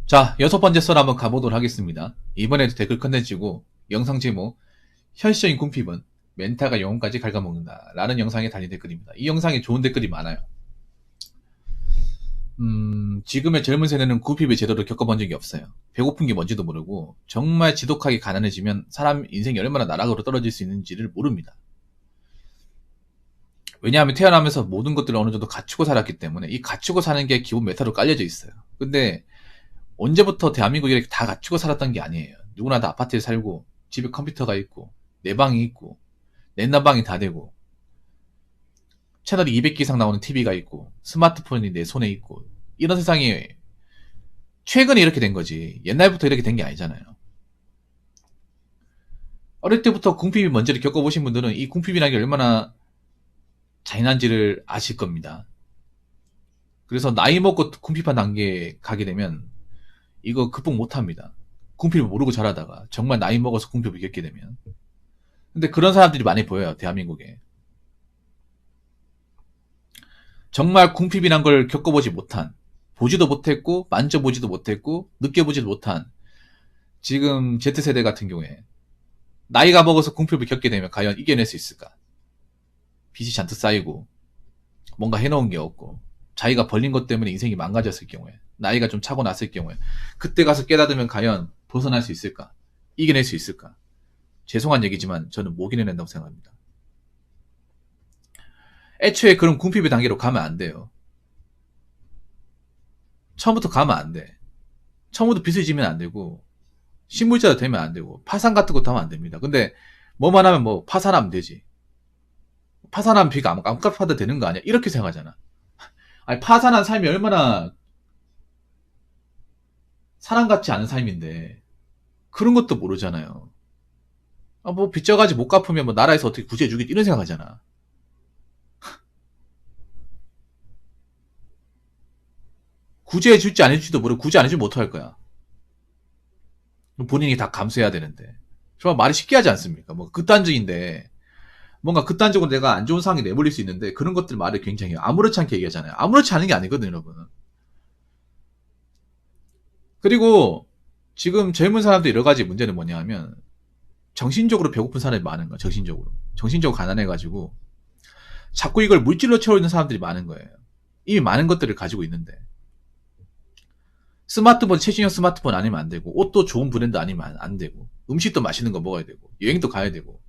자, 6번째 썰 한번 가보도록 하겠습니다. 이번에도 댓글 컨텐츠고 영상 제목 현실적인 궁핍은 멘탈과 영혼까지 갉아먹는다 라는 영상에 달린 댓글입니다. 이 영상에 좋은 댓글이 많아요. 지금의 젊은 세대는 궁핍을 제대로 겪어본 적이 없어요. 배고픈 게 뭔지도 모르고 정말 지독하게 가난해지면 사람 인생이 얼마나 나락으로 떨어질 수 있는지를 모릅니다. 왜냐하면 태어나면서 모든 것들을 어느 정도 갖추고 살았기 때문에 이 갖추고 사는 게 기본 메타로 깔려져 있어요. 근데 언제부터 대한민국이 이렇게 다 갖추고 살았던 게 아니에요. 누구나 다 아파트에 살고 집에 컴퓨터가 있고 내 방이 있고 넷나방이 다 되고 채널이 200개 이상 나오는 TV가 있고 스마트폰이 내 손에 있고 이런 세상이 최근에 이렇게 된 거지 옛날부터 이렇게 된 게 아니잖아요. 어릴 때부터 궁핍이 뭔지를 겪어보신 분들은 이 궁핍이라는 게 얼마나 잔인한지를 아실 겁니다. 그래서 나이 먹고 궁핍한 단계에 가게 되면 이거 극복 못합니다. 궁핍을 모르고 자라다가 정말 나이 먹어서 궁핍을 겪게 되면. 근데 그런 사람들이 많이 보여요, 대한민국에. 정말 궁핍이란 걸 겪어보지 못한, 보지도 못했고 만져보지도 못했고 느껴보지도 못한 지금 Z세대 같은 경우에 나이가 먹어서 궁핍을 겪게 되면 과연 이겨낼 수 있을까? 빚이 잔뜩 쌓이고 뭔가 해놓은 게 없고 자기가 벌린 것 때문에 인생이 망가졌을 경우에 나이가 좀 차고 났을 경우에 그때 가서 깨닫으면 과연 벗어날 수 있을까? 이겨낼 수 있을까? 죄송한 얘기지만 저는 못 이겨낸다고 생각합니다. 애초에 그런 궁핍의 단계로 가면 안 돼요. 처음부터 가면 안 돼. 처음부터 빚을 지면 안 되고 신물자도 되면 안 되고 파산 같은 것도 하면 안 됩니다. 근데 뭐만 하면 뭐 파산하면 되지. 파산하면 빚 안 갚아도 되는 거 아니야? 이렇게 생각하잖아. 아니 파산한 삶이 얼마나 사람 같지 않은 삶인데 그런 것도 모르잖아요. 아, 뭐 빚져가지고 못 갚으면 뭐 나라에서 어떻게 구제해주겠지 이런 생각하잖아. 구제해줄지 안 해줄지도 모르고 구제 안 해주면 어떡할 거야. 본인이 다 감수해야 되는데. 정말 말이 쉽게 하지 않습니까? 뭐 극단적인데 뭔가 극단적으로 내가 안 좋은 상황에 내몰릴 수 있는데 그런 것들 말을 굉장히 아무렇지 않게 얘기하잖아요. 아무렇지 않은 게 아니거든요, 여러분. 그리고 지금 젊은 사람들 여러 가지 문제는 뭐냐 하면 정신적으로 배고픈 사람이 많은 거야. 정신적으로 가난해가지고 자꾸 이걸 물질로 채우는 사람들이 많은 거예요. 이미 많은 것들을 가지고 있는데 스마트폰, 최신형 스마트폰 아니면 안 되고 옷도 좋은 브랜드 아니면 안 되고 음식도 맛있는 거 먹어야 되고 여행도 가야 되고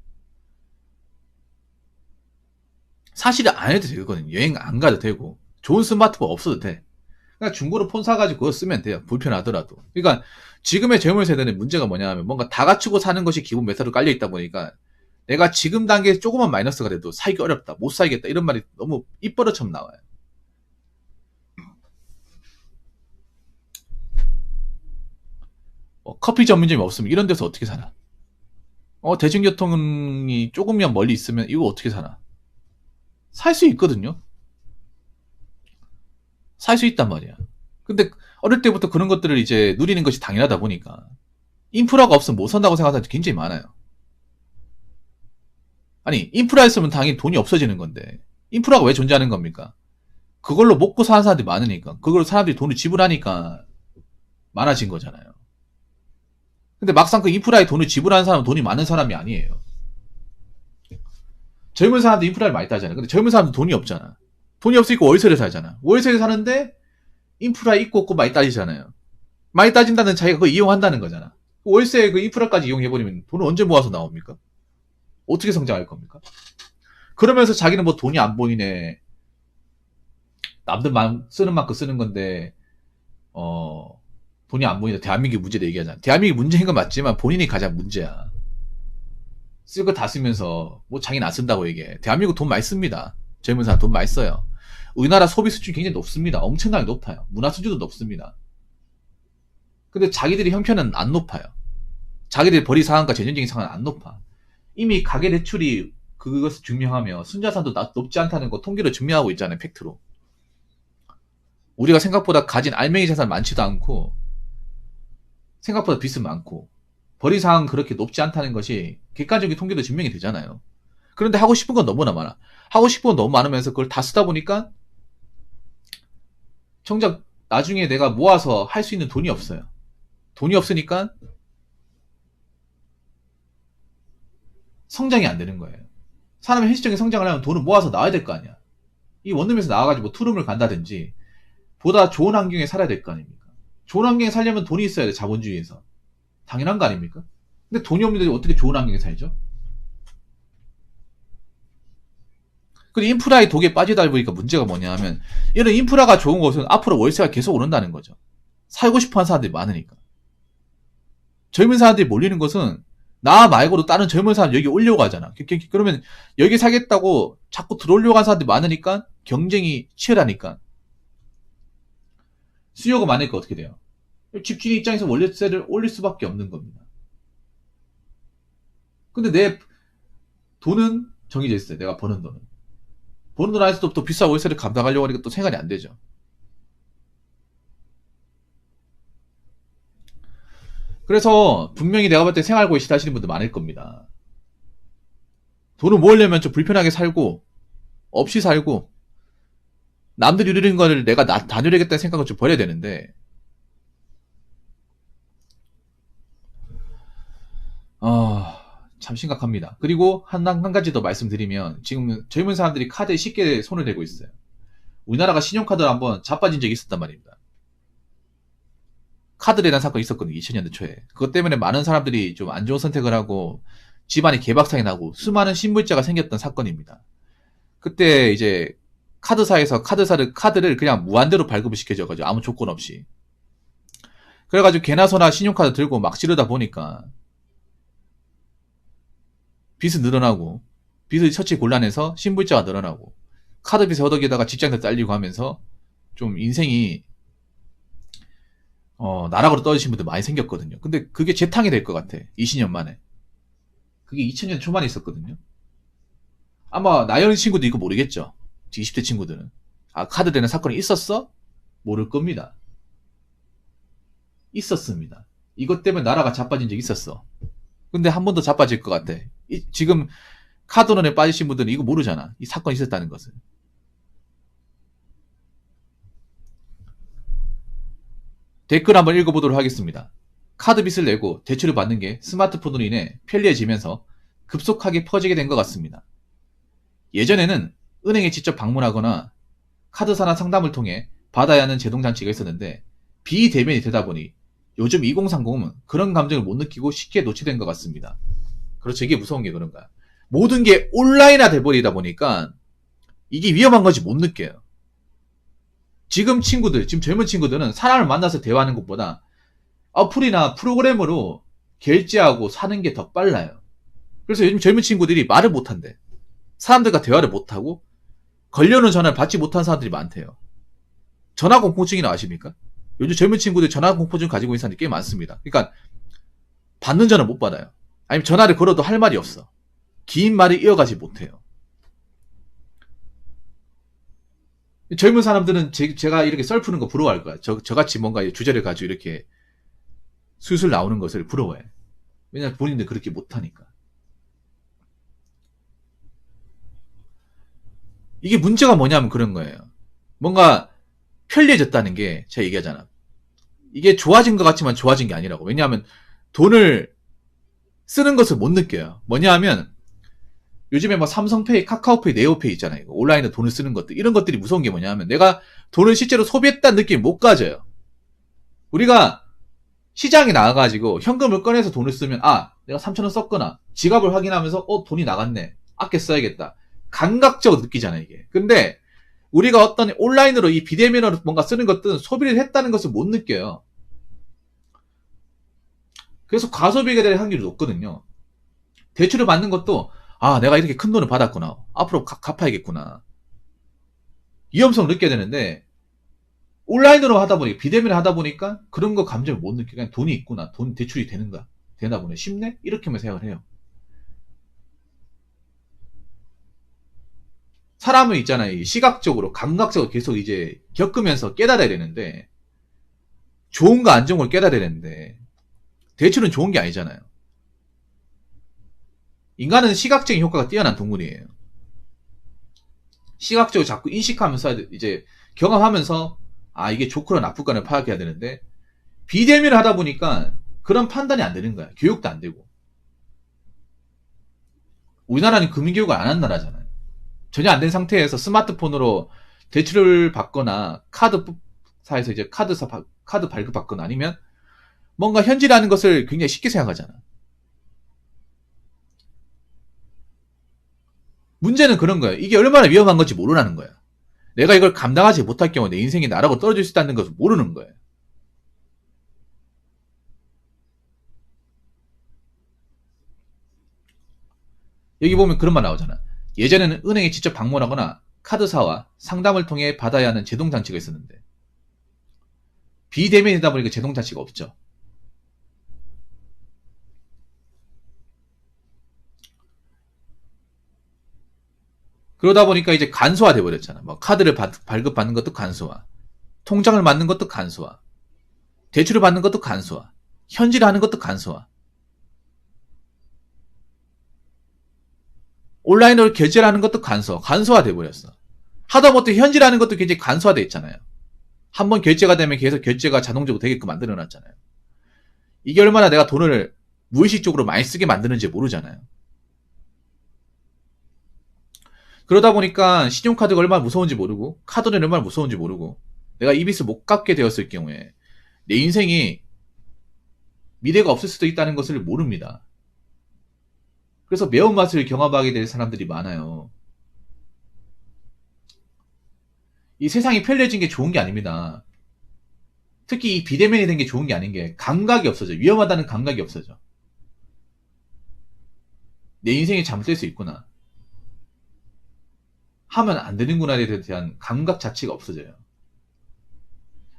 사실은 안 해도 되거든요. 여행 안 가도 되고 좋은 스마트폰 없어도 돼. 그러니까 중고로 폰 사가지고 그거 쓰면 돼요. 불편하더라도. 그러니까 지금의 젊은 세대는 문제가 뭐냐 하면 뭔가 다 갖추고 사는 것이 기본 메타로 깔려 있다 보니까 내가 지금 단계에 조그만 마이너스가 돼도 살기 어렵다, 못 살겠다 이런 말이 너무 입버릇처럼 나와요. 커피 전문점이 없으면 이런 데서 어떻게 사나? 대중교통이 조금만 멀리 있으면 이거 어떻게 사나? 살 수 있거든요. 살 수 있단 말이야. 근데 어릴 때부터 그런 것들을 이제 누리는 것이 당연하다 보니까 인프라가 없으면 못 산다고 생각하는 사람들이 굉장히 많아요. 아니 인프라 있으면 당연히 돈이 없어지는 건데 인프라가 왜 존재하는 겁니까? 그걸로 먹고 사는 사람들이 많으니까 그걸로 사람들이 돈을 지불하니까 많아진 거잖아요. 근데 막상 그 인프라에 돈을 지불하는 사람은 돈이 많은 사람이 아니에요. 젊은 사람도 인프라를 많이 따잖아요. 근데 젊은 사람도 돈이 없잖아. 돈이 없으니까 월세를 살잖아. 월세를 사는데 인프라 있고 없고 많이 따지잖아요. 많이 따진다는 자기가 그거 이용한다는 거잖아. 월세 그 인프라까지 이용해버리면 돈을 언제 모아서 나옵니까? 어떻게 성장할 겁니까? 그러면서 자기는 뭐 돈이 안 보이네. 남들 쓰는 만큼 쓰는 건데, 돈이 안 보이네. 대한민국의 문제를 얘기하잖아. 대한민국이 문제인 건 맞지만 본인이 가장 문제야. 쓸 거 다 쓰면서 뭐 자기는 안 쓴다고 얘기해. 대한민국 돈 많이 씁니다. 젊은 사람 돈 많이 써요. 우리나라 소비 수준이 굉장히 높습니다. 엄청나게 높아요. 문화 수준도 높습니다. 근데 자기들의 형편은 안 높아요. 자기들의 벌이 상황과 재정적인 상황은 안 높아. 이미 가계 대출이 그것을 증명하며 순자산도 높지 않다는 거 통계로 증명하고 있잖아요. 팩트로. 우리가 생각보다 가진 알맹이 자산 많지도 않고 생각보다 빚은 많고 벌이 상황은 그렇게 높지 않다는 것이 객관적인 통계로 증명이 되잖아요. 그런데 하고 싶은 건 너무나 많아. 하고 싶은 건 너무 많으면서 그걸 다 쓰다 보니까 정작 나중에 내가 모아서 할 수 있는 돈이 없어요. 돈이 없으니까 성장이 안 되는 거예요. 사람이 현실적인 성장을 하려면 돈을 모아서 나와야 될 거 아니야. 이 원룸에서 나와가지고 뭐 투룸을 간다든지 보다 좋은 환경에 살아야 될 거 아닙니까? 좋은 환경에 살려면 돈이 있어야 돼, 자본주의에서. 당연한 거 아닙니까? 근데 돈이 없는데 어떻게 좋은 환경에 살죠? 그리고 인프라의 독에 빠지다 보니까 문제가 뭐냐 하면, 이런 인프라가 좋은 곳은 앞으로 월세가 계속 오른다는 거죠. 살고 싶어 하는 사람들이 많으니까. 젊은 사람들이 몰리는 것은 나 말고도 다른 젊은 사람 여기 오려고 하잖아. 그러면 여기 살겠다고 자꾸 들어오려고 하는 사람들이 많으니까 경쟁이 치열하니까 수요가 많으니까 어떻게 돼요? 집주인 입장에서 월세를 올릴 수밖에 없는 겁니다. 근데 내 돈은 정해져 있어요. 내가 버는 돈은. 버는 돈 안에서도 또 비싼 월세를 감당하려고 하니까 또 생활이 안 되죠. 그래서 분명히 내가 볼 때 생활고에 시달리시는 분들 많을 겁니다. 돈을 모으려면 좀 불편하게 살고 없이 살고 남들이 누리는 거를 내가 다 누리겠다는 생각을 좀 버려야 되는데 참 심각합니다. 그리고 한 가지 더 말씀드리면 지금 젊은 사람들이 카드에 쉽게 손을 대고 있어요. 우리나라가 신용카드를 한번 자빠진 적이 있었단 말입니다. 카드 대란 사건이 있었거든요. 2000년대 초에. 그것 때문에 많은 사람들이 좀 안 좋은 선택을 하고 집안이 개박살이 나고 수많은 신불자가 생겼던 사건입니다. 그때 이제 카드사에서 카드를 그냥 무한대로 발급을 시켜줘가지고 아무 조건 없이. 그래가지고 개나소나 신용카드 들고 막 지르다 보니까 빚은 늘어나고 빚을 처치 곤란해서 신불자가 늘어나고 카드 빚에 허덕이다가 직장도 잘리고 하면서 좀 인생이 나락으로 떨어지신 분들 많이 생겼거든요. 근데 그게 재탕이 될 것 같아. 20년 만에. 그게 2000년 초반에 있었거든요. 아마 나이 친구도 이거 모르겠죠. 20대 친구들은. 아, 카드 되는 사건이 있었어? 모를 겁니다. 있었습니다. 이것 때문에 나라가 자빠진 적이 있었어. 근데 한 번 더 자빠질 것 같아. 지금 카드론에 빠지신 분들은 이거 모르잖아. 이 사건이 있었다는 것을. 댓글 한번 읽어보도록 하겠습니다. 카드 빚을 내고 대출을 받는 게 스마트폰으로 인해 편리해지면서 급속하게 퍼지게 된 것 같습니다. 예전에는 은행에 직접 방문하거나 카드사나 상담을 통해 받아야 하는 제동장치가 있었는데 비대면이 되다 보니 요즘 2030은 그런 감정을 못 느끼고 쉽게 노출된 것 같습니다. 그렇죠. 이게 무서운 게 그런 거야. 모든 게 온라인화 돼버리다 보니까 이게 위험한 건지 못 느껴요. 지금 젊은 친구들은 사람을 만나서 대화하는 것보다 어플이나 프로그램으로 결제하고 사는 게 더 빨라요. 그래서 요즘 젊은 친구들이 말을 못한대. 사람들과 대화를 못하고 걸려오는 전화를 받지 못한 사람들이 많대요. 전화 공포증이나 아십니까? 요즘 젊은 친구들이 전화 공포증 가지고 있는 사람들이 꽤 많습니다. 그러니까 받는 전화 못 받아요. 아니면 전화를 걸어도 할 말이 없어. 긴 말을 이어가지 못해요. 젊은 사람들은 제가 이렇게 썰 푸는 거 부러워할 거야. 저같이 뭔가 주제를 가지고 이렇게 술술 나오는 것을 부러워해. 왜냐면 본인들 그렇게 못하니까. 이게 문제가 뭐냐면 그런 거예요. 뭔가 편리해졌다는 게 제가 얘기하잖아. 이게 좋아진 것 같지만 좋아진 게 아니라고. 왜냐하면 돈을 쓰는 것을 못 느껴요. 뭐냐 하면 요즘에 뭐 삼성페이, 카카오페이, 네오페이 있잖아요. 온라인에 돈을 쓰는 것들. 이런 것들이 무서운 게 뭐냐 하면 내가 돈을 실제로 소비했다는 느낌을 못 가져요. 우리가 시장에 나가가지고 현금을 꺼내서 돈을 쓰면 내가 3,000원 썼거나 지갑을 확인하면서 돈이 나갔네. 아껴 써야겠다. 감각적으로 느끼잖아요, 이게. 근데 우리가 어떤 온라인으로 이 비대면으로 뭔가 쓰는 것들은 소비를 했다는 것을 못 느껴요. 그래서 과소비가 될 확률이 높거든요. 대출을 받는 것도 내가 이렇게 큰 돈을 받았구나. 앞으로 갚아야겠구나. 위험성을 느껴야 되는데 온라인으로 하다 보니까 비대면을 하다 보니까 그런 거 감정을 못 느껴. 그냥 돈이 있구나. 돈 대출이 되나 보네. 쉽네? 이렇게만 생각을 해요. 사람은 있잖아요. 시각적으로, 감각적으로 계속 이제 겪으면서 깨달아야 되는데 좋은 거 안 좋은 걸 깨달아야 되는데 대출은 좋은 게 아니잖아요. 인간은 시각적인 효과가 뛰어난 동물이에요. 시각적으로 자꾸 인식하면서 이제 경험하면서 아, 이게 좋거나 나쁠까를 파악해야 되는데, 비대면을 하다 보니까 그런 판단이 안 되는 거야. 교육도 안 되고. 우리나라는 금융교육을 안 한 나라잖아요. 전혀 안 된 상태에서 스마트폰으로 대출을 받거나 카드사에서 이제 카드 발급받거나 아니면 뭔가 현질하는 것을 굉장히 쉽게 생각하잖아. 문제는 그런 거예요. 이게 얼마나 위험한 건지 모르는 거예요. 내가 이걸 감당하지 못할 경우 내 인생이 나라고 떨어질 수 있다는 것을 모르는 거예요. 여기 보면 그런 말 나오잖아. 예전에는 은행에 직접 방문하거나 카드사와 상담을 통해 받아야 하는 제동장치가 있었는데 비대면이다 보니까 제동장치가 없죠. 그러다 보니까 이제 간소화돼 버렸잖아. 뭐 카드를 발급받는 것도 간소화, 통장을 만든 것도 간소화, 대출을 받는 것도 간소화, 현질하는 것도 간소화, 온라인으로 결제를 하는 것도 간소화돼 버렸어. 하다못해 현질하는 것도 굉장히 간소화돼 있잖아요. 한번 결제가 되면 계속 결제가 자동적으로 되게끔 만들어 놨잖아요. 이게 얼마나 내가 돈을 무의식적으로 많이 쓰게 만드는지 모르잖아요. 그러다 보니까 신용카드가 얼마나 무서운지 모르고 카드는 얼마나 무서운지 모르고 내가 이 빚을 못 갚게 되었을 경우에 내 인생이 미래가 없을 수도 있다는 것을 모릅니다. 그래서 매운맛을 경험하게 될 사람들이 많아요. 이 세상이 편리해진 게 좋은 게 아닙니다. 특히 이 비대면이 된 게 좋은 게 아닌 게 감각이 없어져. 위험하다는 감각이 없어져. 내 인생이 잘못될 수 있구나. 하면 안 되는구나에 대한 감각 자체가 없어져요.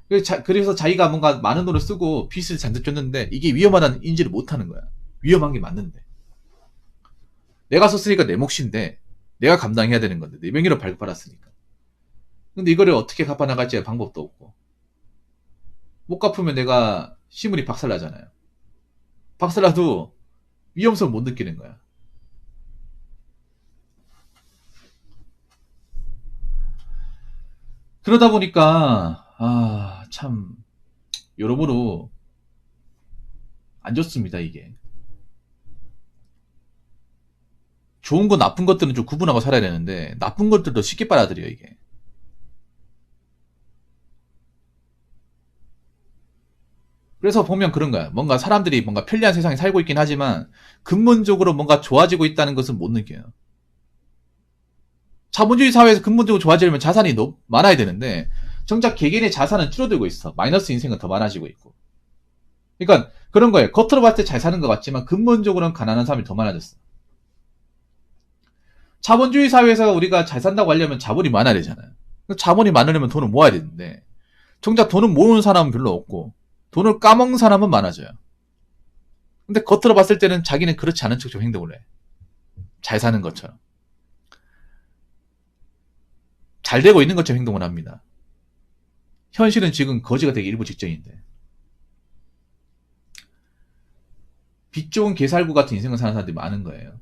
그래서 자기가 뭔가 많은 돈을 쓰고 빚을 잔뜩 줬는데 이게 위험하다는 인지를 못하는 거야. 위험한 게 맞는데. 내가 썼으니까 내 몫인데 내가 감당해야 되는 건데 내 명의로 발급받았으니까. 근데 이거를 어떻게 갚아나갈지 방법도 없고 못 갚으면 내가 시물이 박살나잖아요. 박살나도 위험성을 못 느끼는 거야. 그러다 보니까 참 여러모로 안 좋습니다. 이게 좋은 거 나쁜 것들은 좀 구분하고 살아야 되는데 나쁜 것들도 쉽게 빨아들여요. 이게 그래서 보면 그런 거야. 뭔가 사람들이 뭔가 편리한 세상에 살고 있긴 하지만 근본적으로 뭔가 좋아지고 있다는 것은 못 느껴요. 자본주의 사회에서 근본적으로 좋아지려면 자산이 너무 많아야 되는데 정작 개개인의 자산은 줄어들고 있어. 마이너스 인생은 더 많아지고 있고. 그러니까 그런 거예요. 겉으로 봤을 때 잘 사는 것 같지만 근본적으로는 가난한 사람이 더 많아졌어. 자본주의 사회에서 우리가 잘 산다고 하려면 자본이 많아야 되잖아요. 자본이 많으려면 돈을 모아야 되는데 정작 돈을 모으는 사람은 별로 없고 돈을 까먹는 사람은 많아져요. 근데 겉으로 봤을 때는 자기는 그렇지 않은 척 좀 행동을 해. 잘 사는 것처럼. 잘 되고 있는 것처럼 행동을 합니다. 현실은 지금 거지가 되기 일부 직전인데. 빚 좋은 개살구 같은 인생을 사는 사람들이 많은 거예요.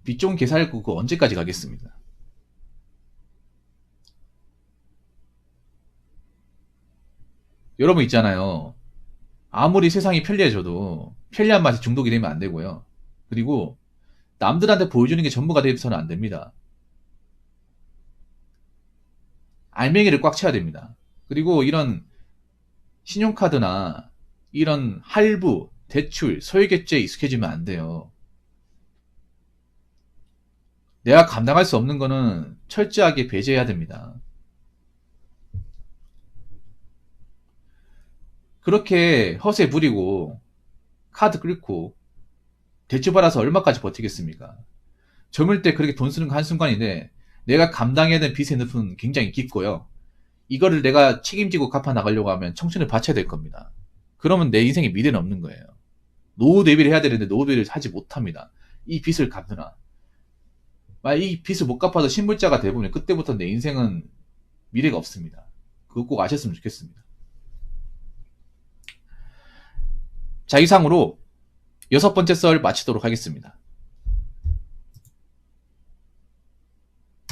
빚 좋은 개살구 그거 언제까지 가겠습니다. 여러분 있잖아요. 아무리 세상이 편리해져도 편리한 맛이 중독이 되면 안 되고요. 그리고 남들한테 보여주는 게 전부가 돼서는 안 됩니다. 알맹이를 꽉 채워야 됩니다. 그리고 이런 신용카드나 이런 할부, 대출, 소액결제에 익숙해지면 안 돼요. 내가 감당할 수 없는 거는 철저하게 배제해야 됩니다. 그렇게 허세 부리고 카드 끊고 대출 받아서 얼마까지 버티겠습니까? 젊을 때 그렇게 돈 쓰는 거 한순간인데 내가 감당해야 되는 빚의 늪은 굉장히 깊고요. 이거를 내가 책임지고 갚아 나가려고 하면 청춘을 바쳐야 될 겁니다. 그러면 내 인생에 미래는 없는 거예요. 노후 대비를 해야 되는데 노후 대비를 하지 못합니다. 이 빚을 갚느라. 만약 이 빚을 못 갚아서 신불자가 되면 그때부터 내 인생은 미래가 없습니다. 그거 꼭 아셨으면 좋겠습니다. 자, 이상으로 6번째 썰 마치도록 하겠습니다.